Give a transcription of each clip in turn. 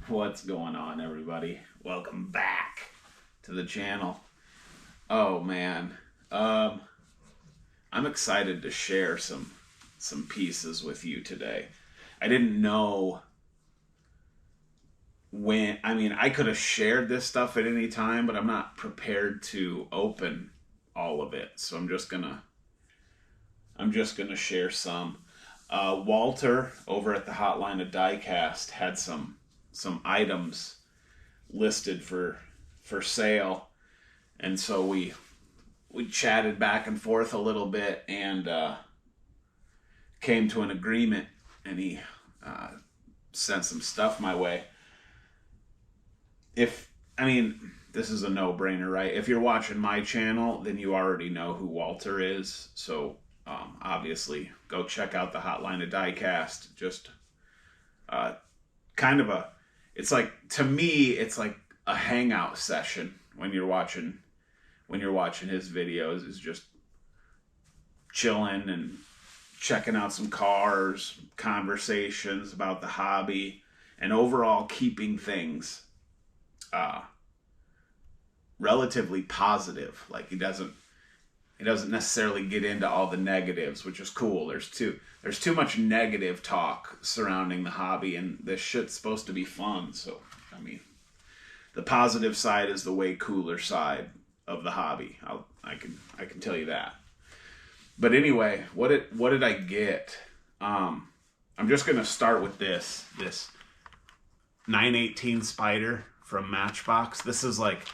What's going on, everybody? Welcome back to the channel. Oh man, I'm excited to share some pieces with you today. I didn't know when. I could have shared this stuff at any time, but I'm not prepared to open all of it. So I'm just gonna share some. Walter over at the Hotline of Diecast had some items listed for sale, and so we chatted back and forth a little bit and came to an agreement, and he sent some stuff my way. This is a no-brainer, right? If you're watching my channel, then you already know who Walter is, so obviously go check out the Hotline of Diecast. Just it's like, to me, it's like a hangout session when you're watching his videos. Is just chilling and checking out some cars, conversations about the hobby, and overall keeping things relatively positive. Like, he doesn't necessarily get into all the negatives, which is cool. There's too much negative talk surrounding the hobby, and this shit's supposed to be fun. So, the positive side is the way cooler side of the hobby. I can tell you that. But anyway, what did I get? I'm just gonna start with this 918 Spider from Matchbox. This is like,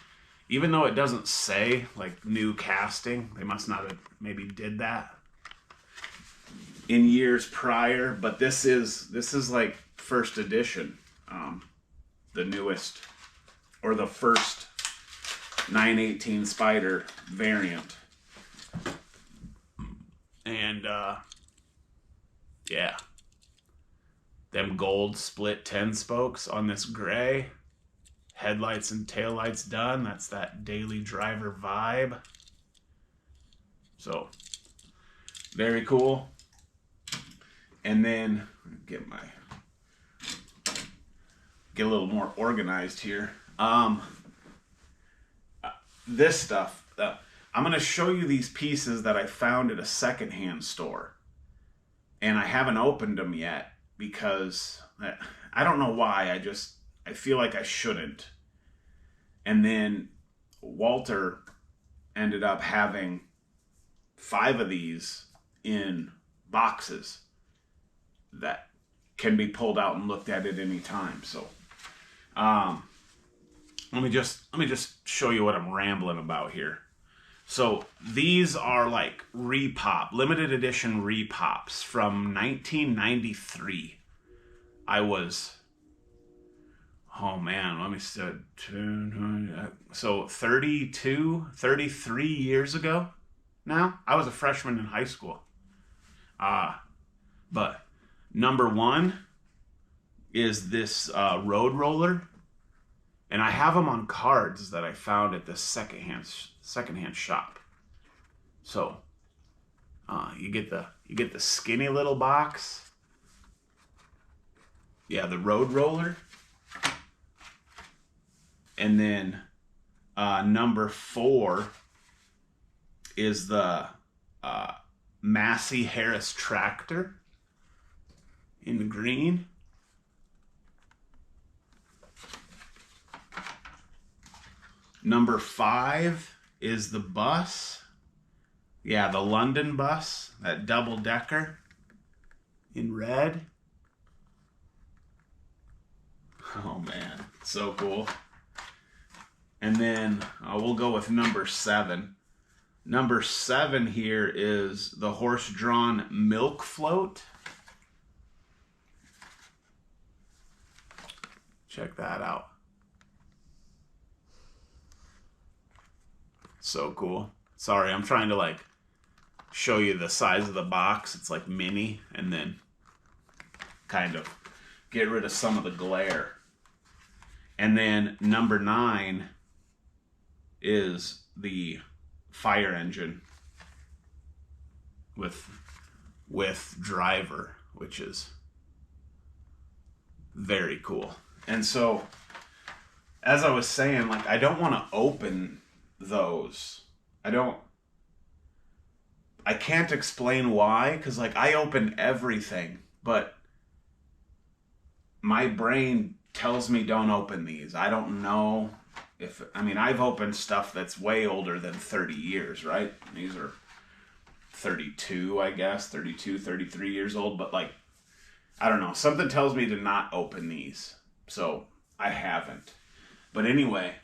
even though it doesn't say like new casting, they must not have maybe did that in years prior, but this is like first edition, the newest, or the first 918 Spider variant. And yeah, them gold split 10 spokes on this gray. Headlights and taillights done. That's that daily driver vibe. So, very cool. And then get a little more organized here. This stuff. I'm going to show you these pieces that I found at a secondhand store, and I haven't opened them yet because I don't know why. I feel like I shouldn't. And then Walter ended up having 5 of these in boxes that can be pulled out and looked at any time. So let me just show you what I'm rambling about here. So these are like limited edition Repops from 1993. Oh man, let me see. So 33 years ago now. I was a freshman in high school. But number 1 is this road roller. And I have them on cards that I found at this secondhand shop. So you get the skinny little box. Yeah, the road roller. And then number 4 is the Massey Harris tractor in the green. Number 5 is the bus. Yeah, the London bus, that double decker in red. Oh man, so cool. And then we'll go with number 7. Number 7 here is the horse-drawn milk float. Check that out. So cool. Sorry, I'm trying to like show you the size of the box. It's like mini, and then kind of get rid of some of the glare. And then number 9 is the fire engine with driver, which is very cool. And so, as I was saying, like, I don't want to open those. I can't explain why, because, like, I open everything, but my brain tells me don't open these. I don't know if, I mean, I've opened stuff that's way older than 30 years, right? These are 32, I guess, 32, 33 years old, but, like, I don't know. Something tells me to not open these. So I haven't. But anyway,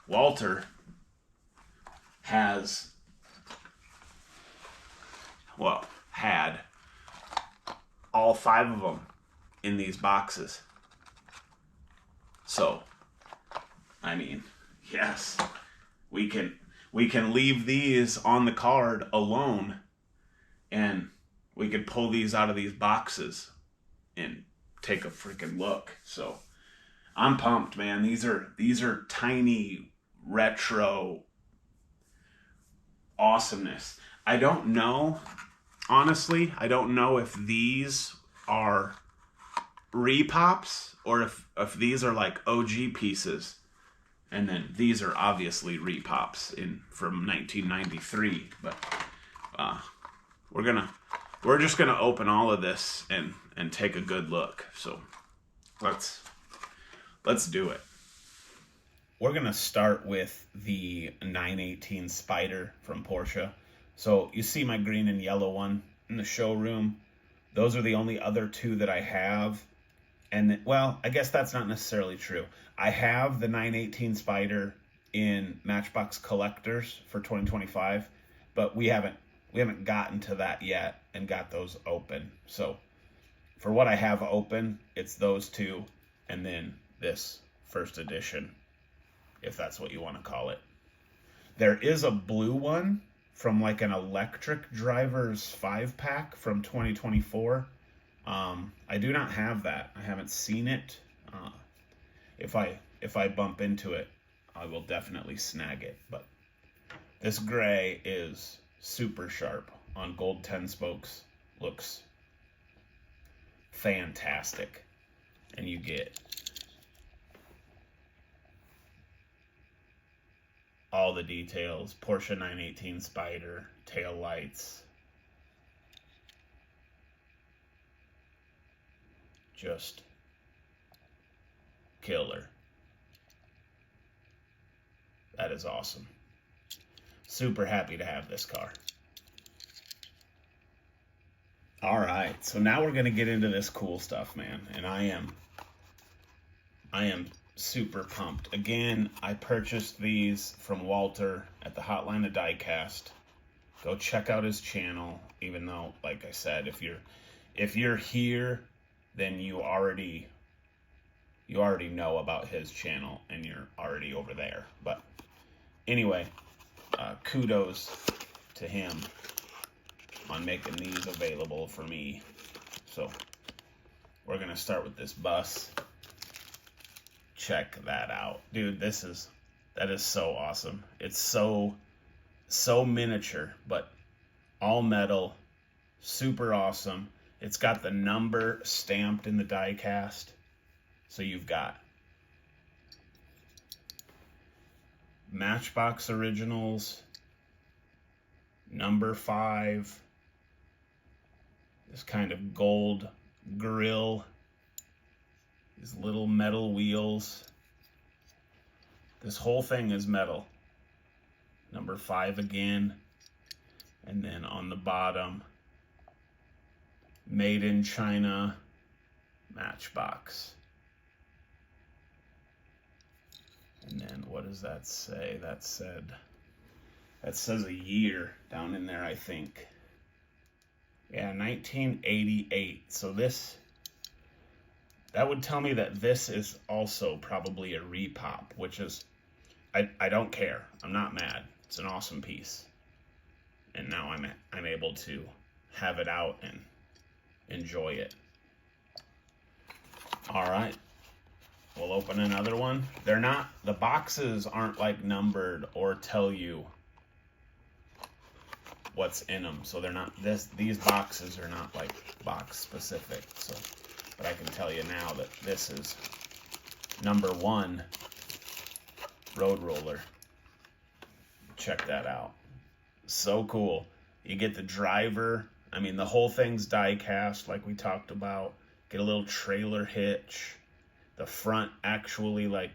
Walter has, well, had all 5 of them in these boxes. So, I mean, yes, we can leave these on the card alone, and we could pull these out of these boxes and take a freaking look. So I'm pumped, man. These are tiny retro awesomeness. I don't know, honestly, I don't know if these are Repops or if these are like OG pieces. And then these are obviously Repops from 1993, but we're just gonna open all of this and take a good look. So let's do it. We're gonna start with the 918 Spider from Porsche. So you see my green and yellow one in the showroom. Those are the only other 2 that I have. And, well, I guess that's not necessarily true. I have the 918 Spider in Matchbox Collectors for 2025, but we haven't gotten to that yet and got those open. So for what I have open, it's those 2 and then this first edition, if that's what you want to call it. There is a blue one from like an electric driver's 5-pack from 2024. I do not have that. I haven't seen it. If I bump into it, I will definitely snag it. But this gray is super sharp on gold 10 spokes. Looks fantastic. And you get all the details. Porsche 918 Spider, tail lights. Just killer. That is awesome. Super happy to have this car. All right, so now we're gonna get into this cool stuff, man, and I am super pumped. Again, I purchased these from Walter at the Hotline of Diecast. Go check out his channel, even though, like I said, if you're here, then you already know about his channel and you're already over there. But anyway, kudos to him on making these available for me. So we're gonna start with this bus. Check that out, dude. That is so awesome. It's so miniature, but all metal, super awesome. It's got the number stamped in the die cast. So you've got Matchbox Originals, number 5, this kind of gold grill, these little metal wheels. This whole thing is metal. Number 5 again. And then on the bottom, Made in China, Matchbox. And then what does that say? That says a year down in there, I think. Yeah, 1988. So that would tell me that this is also probably a repop, which is, I don't care. I'm not mad. It's an awesome piece. And now I'm able to have it out and enjoy it. All right. We'll open another one. The boxes aren't like numbered or tell you what's in them. So these boxes are not like box specific. So But I can tell you now that this is #1 road roller. Check that out. So cool. You get the driver. I mean, the whole thing's die cast like we talked about. Get a little trailer hitch. The front actually like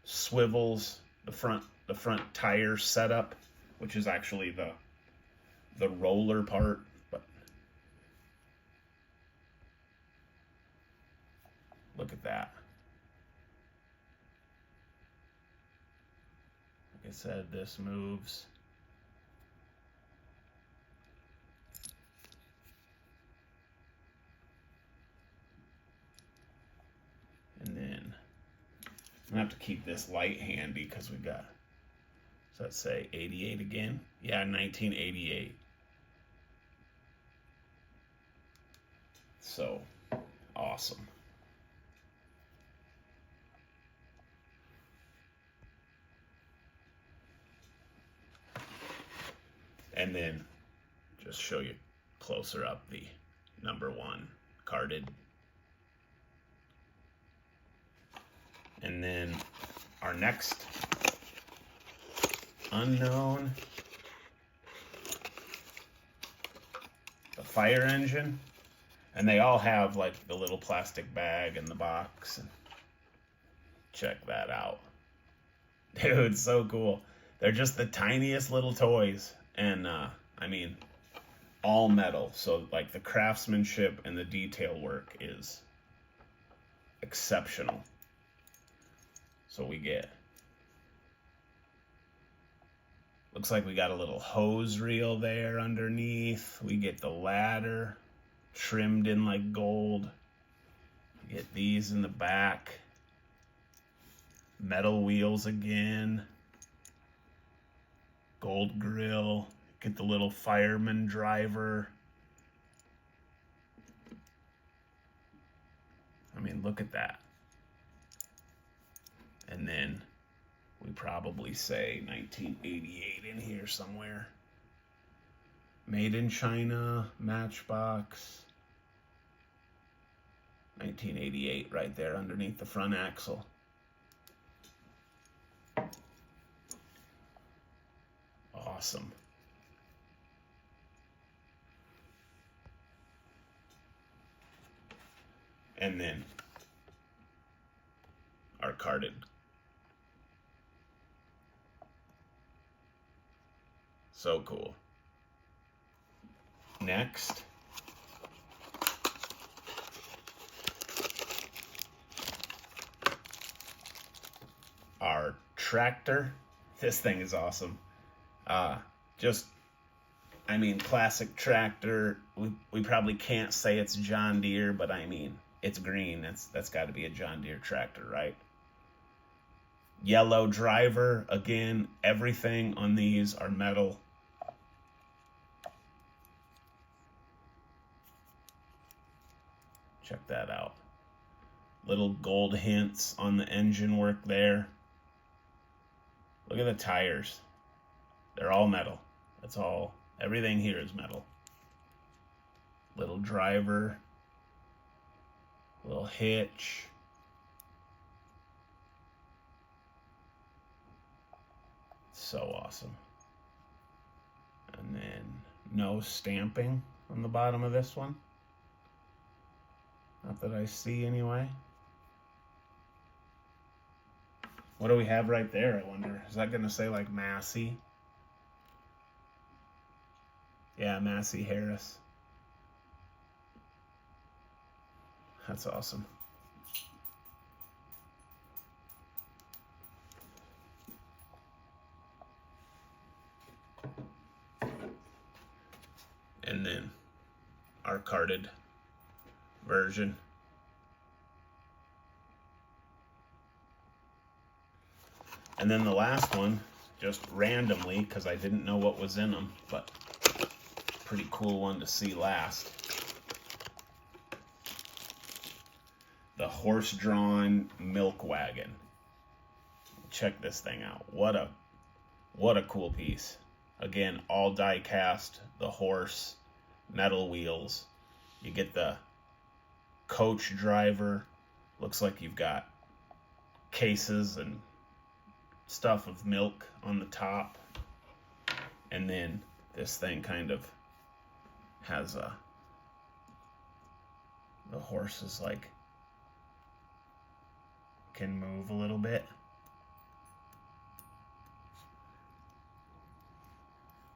swivels. The front tire setup, which is actually the roller part. But look at that. Like I said, this moves. And then I'm gonna have to keep this light handy because we got, does that say 88 again? Yeah, 1988. So awesome. And then just show you closer up the #1 carded. And then our next unknown, the fire engine. And they all have like the little plastic bag in the box. And check that out. Dude, so cool. They're just the tiniest little toys. And I mean, all metal. So like the craftsmanship and the detail work is exceptional. So we get, looks like we got a little hose reel there underneath. We get the ladder trimmed in like gold. We get these in the back. Metal wheels again. Gold grill. Get the little fireman driver. I mean, look at that. And then we probably say 1988 in here somewhere. Made in China, Matchbox. 1988 right there underneath the front axle. Awesome. And then our carded. So cool. Next, our tractor. This thing is awesome. I mean, classic tractor. We probably can't say it's John Deere, but I mean, it's green. That's got to be a John Deere tractor, right? Yellow driver. Again, everything on these are metal. Check that out. Little gold hints on the engine work there. Look at the tires. They're all metal. That's all. Everything here is metal. Little driver. Little hitch. So awesome. And then no stamping on the bottom of this one. Not that I see anyway. What do we have right there, I wonder? Is that going to say like Massey? Yeah, Massey Harris. That's awesome. And then our carded version. And then the last one, just randomly, because I didn't know what was in them, but pretty cool one to see last. The horse-drawn milk wagon. Check this thing out. What a cool piece. Again, all die cast, the horse, metal wheels. You get the coach driver. Looks like you've got cases and stuff of milk on the top. And then this thing kind of has the horses like can move a little bit.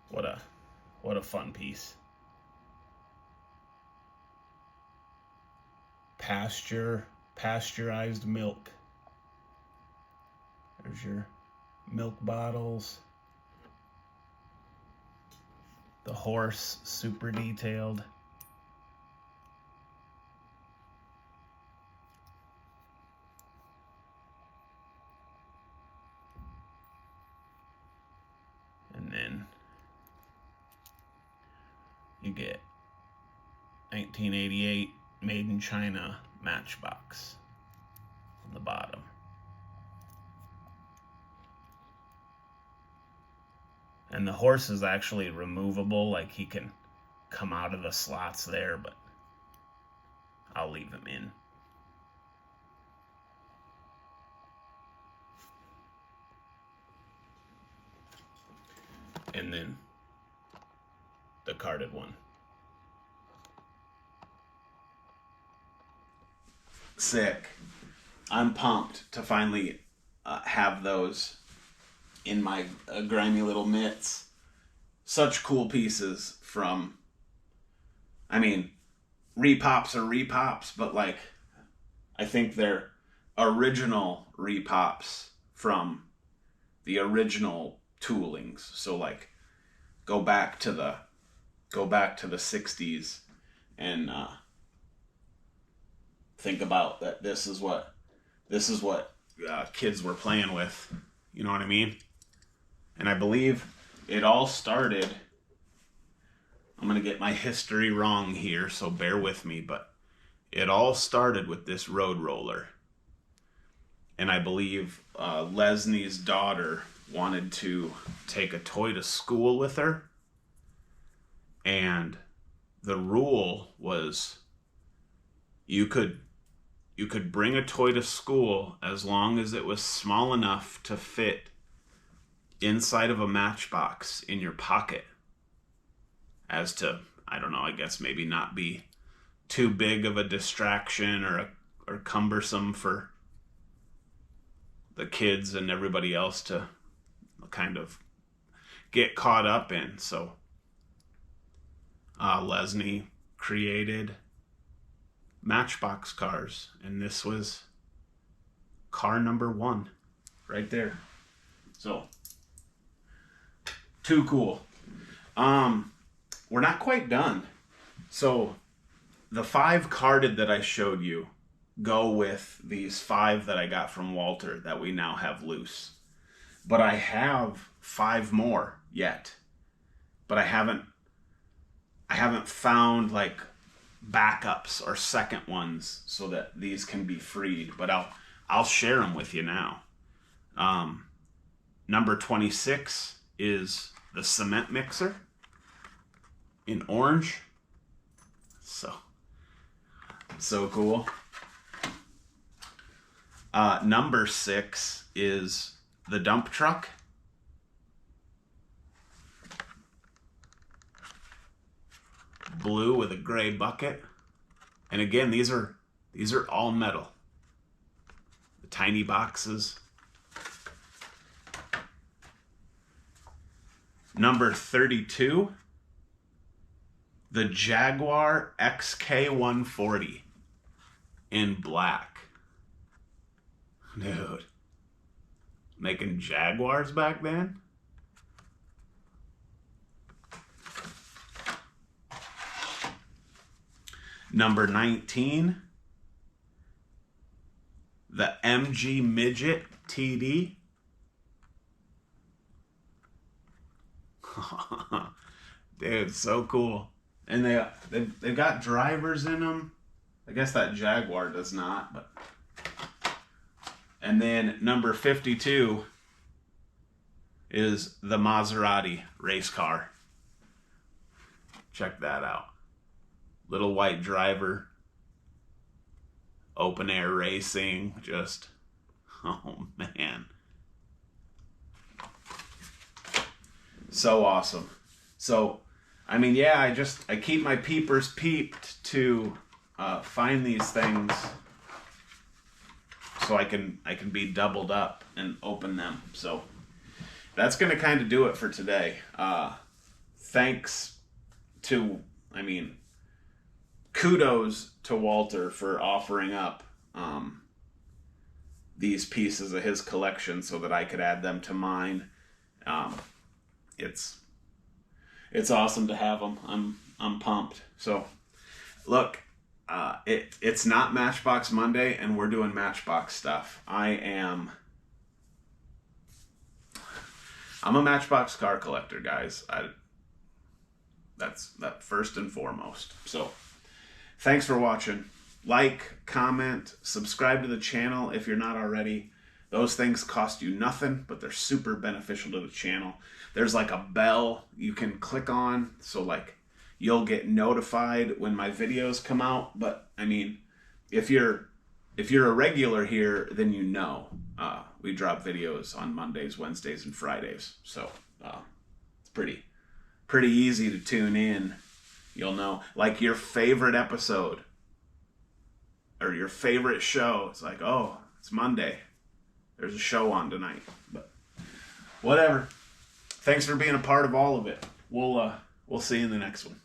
What a fun piece. Pasteurized milk. There's your milk bottles. The horse, super detailed. And then you get 1988 made in China Matchbox on the bottom. And the horse is actually removable, like he can come out of the slots there, but I'll leave him in. And then the carded one. Sick. I'm pumped to finally have those in my grimy little mitts. Such cool pieces from, I mean, Repops are Repops, but like, I think they're original Repops from the original toolings. So like, go back to the 60s and think about that. This is what kids were playing with. You know what I mean? And I believe it all started, I'm going to get my history wrong here, so bear with me, but it all started with this road roller. And I believe Lesney's daughter wanted to take a toy to school with her. And the rule was you could bring a toy to school as long as it was small enough to fit inside of a matchbox in your pocket, as to, I don't know, I guess maybe not be too big of a distraction or cumbersome for the kids and everybody else to kind of get caught up in. So Lesney created Matchbox cars, and this was car number 1 right there. So too cool. We're not quite done. So the 5 carded that I showed you go with these 5 that I got from Walter that we now have loose. But I have 5 more yet. But I haven't found like backups or second ones so that these can be freed. But I'll share them with you now. Number 26 is the cement mixer in orange. So cool. Number 6 is the dump truck. Blue with a gray bucket. And again, these are all metal. The tiny boxes. Number 32, the Jaguar XK140 in black. Dude, making Jaguars back then? Number 19, the MG Midget TD. Dude, so cool. And they've got drivers in them. I guess that Jaguar does not, but. And then number 52 is the Maserati race car. Check that out. Little white driver. open air racing, just, oh man. So awesome. So, I mean, yeah, I keep my peepers peeped to find these things so I can be doubled up and open them. So that's going to kind of do it for today. Thanks to, I mean, kudos to Walter for offering up these pieces of his collection so that I could add them to mine. It's awesome to have them. I'm pumped. So look, it's not Matchbox Monday, and we're doing Matchbox stuff. I'm a Matchbox car collector, guys. That's first and foremost. So thanks for watching. Like, comment, subscribe to the channel if you're not already. Those things cost you nothing, but they're super beneficial to the channel. There's like a bell you can click on, so like you'll get notified when my videos come out. But I mean, if you're a regular here, then you know we drop videos on Mondays, Wednesdays, and Fridays. So it's pretty easy to tune in. You'll know, like, your favorite episode or your favorite show. It's like, oh, it's Monday. There's a show on tonight. But whatever. Thanks for being a part of all of it. We'll see you in the next one.